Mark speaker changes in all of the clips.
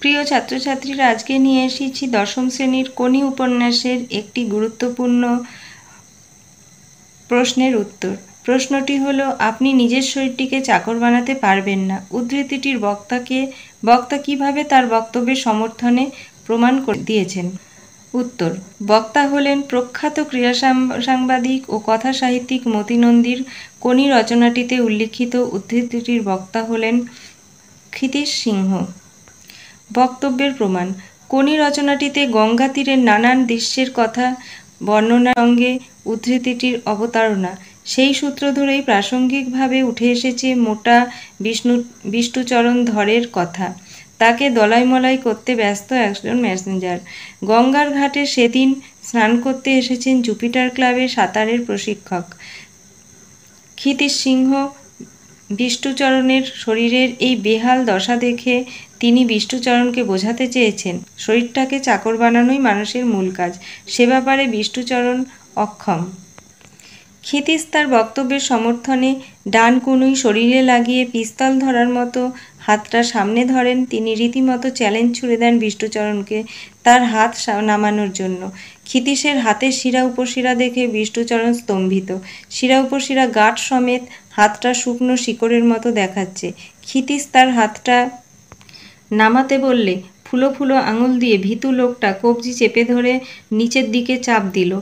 Speaker 1: প্রিয় ছাত্রছাত্রীরা, আজকে নিয়ে এসেছি দশম শ্রেণীর কোনি উপন্যাসের একটি গুরুত্বপূর্ণ প্রশ্নের উত্তর। প্রশ্নটি হলো, আপনি নিজের শরীরটিকে চাকর বানাতে পারবেন না। উদ্ধৃতিটির বক্তা কিভাবে তার বক্তব্যের সমর্থনে প্রমাণ করে দিয়েছেন? উত্তর: বক্তা হলেন প্রখ্যাত ক্রীড়া সাংবাদিক ও কথা সাহিত্যিক মতি নন্দীর। কোনি রচনাটিতে উল্লিখিত উদ্ধৃতিটির বক্তা হলেন ক্ষিতীশ সিংহ। বক্তব্যের প্রমাণ: কোনি রচনাটিতে গঙ্গা তীরের নানান দৃশ্যের কথা বর্ণনার সঙ্গে উদ্ধৃতিটির অবতারণা। সেই সূত্র ধরেই প্রাসঙ্গিকভাবে উঠে এসেছে মোটা বিষ্ণুচরণ ধরের কথা। তাকে দলাইমলাই করতে ব্যস্ত একজন ম্যাসেঞ্জার। গঙ্গার ঘাটে সেদিন স্নান করতে এসেছেন জুপিটার ক্লাবের সাঁতারের প্রশিক্ষক ক্ষিতীশ সিংহ। বিষ্ণুচরণের শরীরের এই বেহাল দশা দেখে তিনি বিষ্ণুচরণকে বোঝাতে চেয়েছেন, শরীরটাকে চাকর বানানোই মানুষের মূল কাজ। সে ব্যাপারে বিষ্ণুচরণ অক্ষম। ক্ষিতীশ তার বক্তব্যের সমর্থনে ডান কনুই শরীরে লাগিয়ে পিস্তল ধরার মতো হাতটা সামনে ধরেন। তিনি রীতিমতো চ্যালেঞ্জ ছুড়ে দেন বিষ্ণুচরণকে তার হাত নামানোর জন্য। ক্ষিতীশের হাতের শিরা উপশিরা দেখে বিষ্ণুচরণ স্তম্ভিত। শিরা উপশিরা গাঁট সমেত হাতটা শুকনো শিকড়ের মতো দেখাচ্ছে। ক্ষিতীশ তার হাতটা নামাতে বললে ফুলো ফুলো আঙুল দিয়ে ভীতু লোকটা কবজি চেপে ধরে নিচের দিকে চাপ দিল।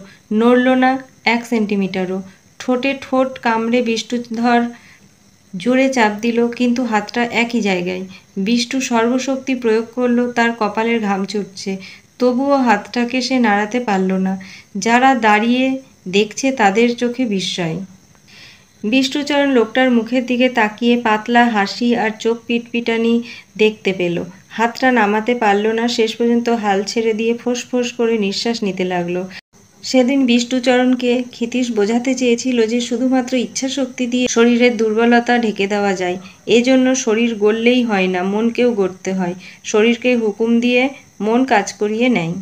Speaker 1: নড়ল না 1 সেন্টিমিটারও। ঠোঁটে ঠোঁট কামড়ে বিষ্ণুধর জোরে চাপ দিল, কিন্তু হাতটা একই জায়গায়। বিষ্ণু সর্বশক্তি প্রয়োগ করল, তার কপালের ঘাম ছুটছে, তবুও হাতটাকে সে নাড়াতে পারল না। যারা দাঁড়িয়ে দেখছে তাদের চোখে বিস্ময়। বিষ্ণুচরণ লোকটার মুখের দিকে তাকিয়ে পাতলা হাসি আর চোখ পিটপিটানি দেখতে পেল। হাতটা নামাতে পারল না, শেষ পর্যন্ত হাল ছেড়ে দিয়ে ফোঁস ফোঁস করে নিঃশ্বাস নিতে লাগলো। সেদিন বিষ্ণুচরণকে ক্ষিতীশ বোঝাতে চেয়েছিল যে শুধুমাত্র ইচ্ছাশক্তি দিয়ে শরীরের দুর্বলতা ঢেকে দেওয়া যায়। এজন্য শরীর গড়লেই হয় না, মনকেও গড়তে হয়। শরীরকে হুকুম দিয়ে মন কাজ করিয়ে নেয়।